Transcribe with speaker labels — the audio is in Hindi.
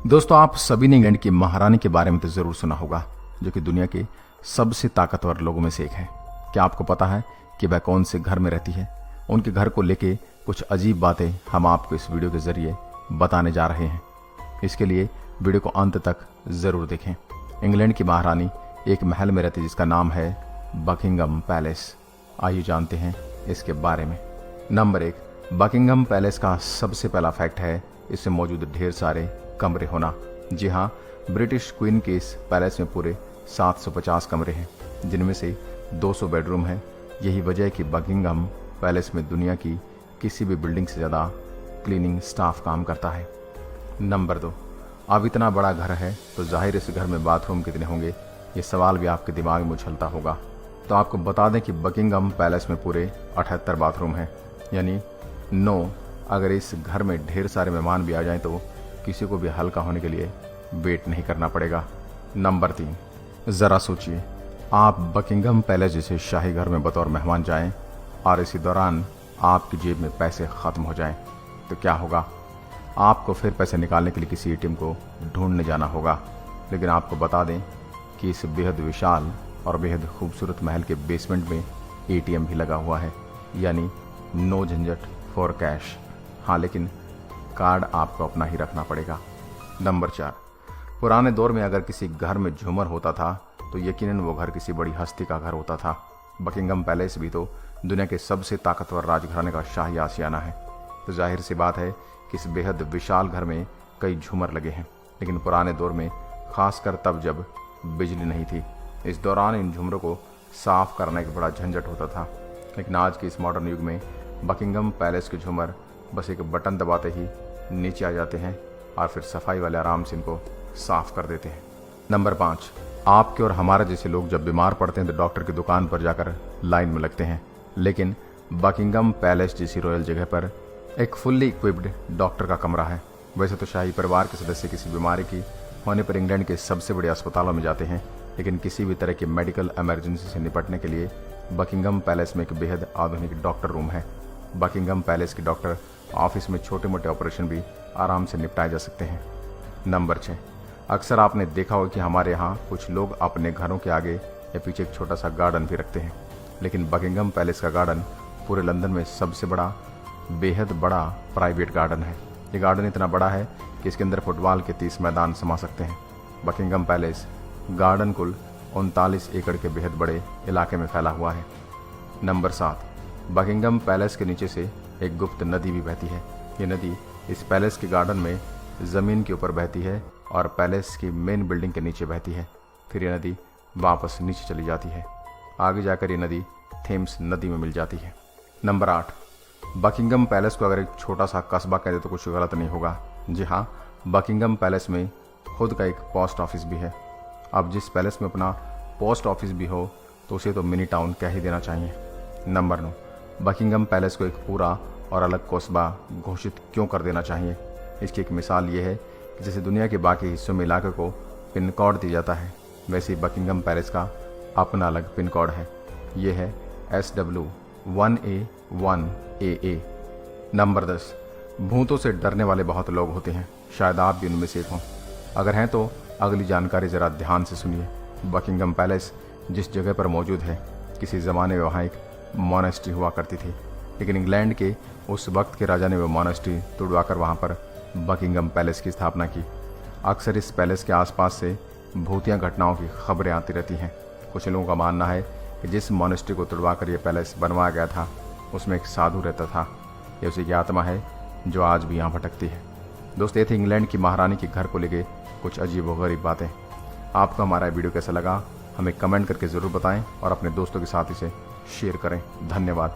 Speaker 1: दोस्तों, आप सभी ने इंग्लैंड की महारानी के बारे में तो जरूर सुना होगा, जो कि दुनिया के सबसे ताकतवर लोगों में से एक है। क्या आपको पता है कि वह कौन से घर में रहती है? उनके घर को लेके कुछ अजीब बातें हम आपको इस वीडियो के जरिए बताने जा रहे हैं। इसके लिए वीडियो को अंत तक जरूर देखें। इंग्लैंड की महारानी एक महल में रहती है जिसका नाम है बकिंगम पैलेस। आइए जानते हैं इसके बारे में। नंबर 1, बकिंगम पैलेस का सबसे पहला फैक्ट है इसमें मौजूद ढेर सारे कमरे होना। जी हाँ, ब्रिटिश क्वीन के इस पैलेस में पूरे 750 कमरे हैं, जिनमें से 200 बेडरूम हैं। यही वजह है कि बकिंगम पैलेस में दुनिया की किसी भी बिल्डिंग से ज़्यादा क्लीनिंग स्टाफ काम करता है। नंबर 2, अब इतना बड़ा घर है तो जाहिर इस घर में बाथरूम कितने होंगे, ये सवाल भी आपके दिमाग में उछलता होगा। तो आपको बता दें कि बकिंगम पैलेस में पूरे 78 बाथरूम हैं, यानी 9। अगर इस घर में ढेर सारे मेहमान भी आ जाएं तो किसी को भी हल्का होने के लिए वेट नहीं करना पड़ेगा। नंबर 3, ज़रा सोचिए, आप बकिंगम पैलेस जैसे शाही घर में बतौर मेहमान जाएं और इसी दौरान आपकी जेब में पैसे ख़त्म हो जाएं तो क्या होगा? आपको फिर पैसे निकालने के लिए किसी एटीएम को ढूंढने जाना होगा। लेकिन आपको बता दें कि इस बेहद विशाल और बेहद खूबसूरत महल के बेसमेंट में एटीएम भी लगा हुआ है, यानी नो झंझट फॉर कैश। हाँ, लेकिन कार्ड आपको अपना ही रखना पड़ेगा। नंबर 4, पुराने दौर में अगर किसी घर में झूमर होता था तो यकीनन वो घर किसी बड़ी हस्ती का घर होता था। बकिंगम पैलेस भी तो दुनिया के सबसे ताकतवर राजघराने का शाही आशियाना है, तो जाहिर सी बात है कि इस बेहद विशाल घर में कई झूमर लगे हैं। लेकिन पुराने दौर में, खासकर तब जब बिजली नहीं थी, इस दौरान इन झूमरों को साफ करना एक बड़ा झंझट होता था। लेकिन आज के इस मॉडर्न युग में बकिंगम पैलेस के झूमर बस एक बटन दबाते ही नीचे आ जाते हैं और फिर सफाई वाले आराम से इनको साफ कर देते हैं। नंबर 5, आपके और हमारे जैसे लोग जब बीमार पड़ते हैं तो डॉक्टर की दुकान पर जाकर लाइन में लगते हैं, लेकिन बकिंगम पैलेस जैसी रॉयल जगह पर एक फुल्ली इक्विप्ड डॉक्टर का कमरा है। वैसे तो शाही परिवार के सदस्य किसी बीमारी की होने पर इंग्लैंड के सबसे बड़े अस्पतालों में जाते हैं, लेकिन किसी भी तरह की मेडिकल इमरजेंसी से निपटने के लिए बकिंगम पैलेस में एक बेहद आधुनिक डॉक्टर रूम है। बकिंगम पैलेस के डॉक्टर ऑफिस में छोटे मोटे ऑपरेशन भी आराम से निपटाए जा सकते हैं। नंबर 6, अक्सर आपने देखा हो कि हमारे यहाँ कुछ लोग अपने घरों के आगे या पीछे एक छोटा सा गार्डन भी रखते हैं, लेकिन बकिंगम पैलेस का गार्डन पूरे लंदन में सबसे बड़ा, बेहद बड़ा प्राइवेट गार्डन है। ये गार्डन इतना बड़ा है कि इसके अंदर फुटबॉल के 30 मैदान समा सकते हैं। बकिंगम पैलेस गार्डन कुल 39 एकड़ के बेहद बड़े इलाके में फैला हुआ है। नंबर 7, बकिंगम पैलेस के नीचे से एक गुप्त नदी भी बहती है। ये नदी इस पैलेस के गार्डन में ज़मीन के ऊपर बहती है और पैलेस की मेन बिल्डिंग के नीचे बहती है। फिर ये नदी वापस नीचे चली जाती है। आगे जाकर ये नदी थेम्स नदी में मिल जाती है। नंबर 8, बकिंगम पैलेस को अगर एक छोटा सा कस्बा कह दे तो कुछ गलत नहीं होगा। जी हाँ, बकिंगम पैलेस में खुद का एक पोस्ट ऑफिस भी है। अब जिस पैलेस में अपना पोस्ट ऑफिस भी हो तो उसे तो मिनी टाउन कह ही देना चाहिए। नंबर 9, बकिंगम पैलेस को एक पूरा और अलग कस्बा घोषित क्यों कर देना चाहिए? इसकी एक मिसाल ये है कि जैसे दुनिया के बाकी हिस्सों में इलाके को पिन कोड दिया जाता है, वैसे ही बकिंगम पैलेस का अपना अलग पिन कोड है। ये है SW1A1AA। नंबर 10, भूतों से डरने वाले बहुत लोग होते हैं, शायद आप भी उनमें से एक हों। अगर हैं तो अगली जानकारी ज़रा ध्यान से सुनिए। बकिंगम पैलेस जिस जगह पर मौजूद है, किसी ज़माने में वहाँ एक मोनेस्ट्री हुआ करती थी, लेकिन इंग्लैंड के उस वक्त के राजा ने वो मोनेस्ट्री तुड़वाकर वहाँ पर बकिंगम पैलेस की स्थापना की। अक्सर इस पैलेस के आसपास से भूतिया घटनाओं की खबरें आती रहती हैं। कुछ लोगों का मानना है कि जिस मोनेस्ट्री को तुड़वाकर ये पैलेस बनवाया गया था, उसमें एक साधु रहता था। ये उसी की आत्मा है जो आज भी यहाँ भटकती है। दोस्तों, ये थी इंग्लैंड की महारानी के घर को लेके कुछ अजीब व गरीब बातें। आपको हमारा वीडियो कैसा लगा हमें कमेंट करके ज़रूर बताएं और अपने दोस्तों के साथ इसे शेयर करें। धन्यवाद।